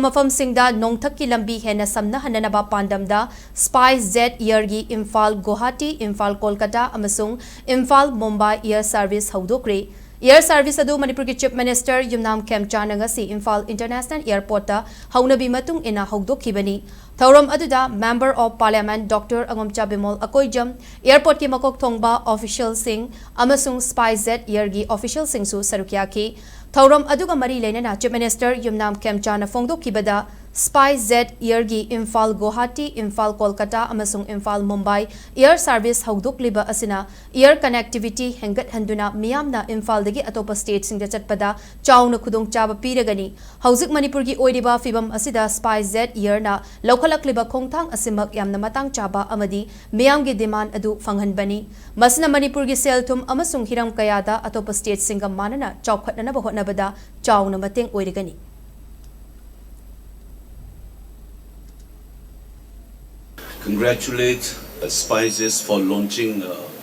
Mafamsingda Nongthakki lambi hena samna hananaba pandamda Spicejet Airgi Imphal Guwahati, Imphal Kolkata amasung Imphal Mumbai Air Service Houdokhre. Air Service adu Manipur ki Chief Minister Khemchand Ngashi Imphal International Airport ta haunabi matung ina houdokhibani. Thauram aduda Member of Parliament Dr. Angomcha Bimol Akoijam Airport ki makok thongba official sing amasung Spicejet Airgi official sing su sarukyaki. Thauram aduga mari lenana Chief Minister Khemchand phongdokhibada Spicejet Airgi Imphal Guwahati, Imphal Kolkata amasung Imphal Mumbai Air Service houdokhliba asina air connectivity hengat handuna miyamna Imphal dagi atopa state singda chatpada chauna khudong chaba piragani. Hauzik Manipur gi oidiba fibam asida Spicejet Air na lokhalakliba khongthang asimak yamna matang chaba amadi miyamgi demand adu phanghanbani. Masna Manipur gi selthum amasung hiram kayada atopa state singam manana chawkhatna ba hotnabada chauna mateng oirigani. Congratulate Spicejet for launching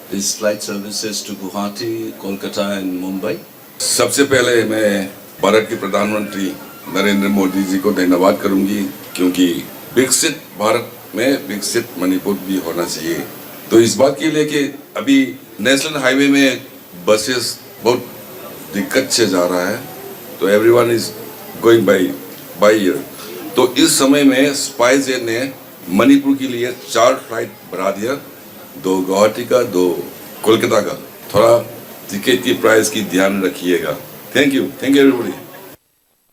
these flight services to Guwahati, Kolkata and Mumbai. सबसे पहले मैं भारत के प्रधानमंत्री नरेंद्र मोदी जी को धन्यवाद करूंगी क्योंकि विकसित भारत में विकसित मणिपुर भी होना चाहिए। तो इस बात के लिए कि अभी नेशनल हाईवे में बसेस बहुत दिक्कत से जा रहा है, तो everyone is going by air. तो इस समय में स्पाइसजेट ने मणिपुर के लिए 4 फ्लाइट बढ़ा दिया, 2 गुवाहाटी का, 2 कोलकाता का। थोड़ा टिकट की प्राइस की ध्यान रखिएगा। Thank you everybody.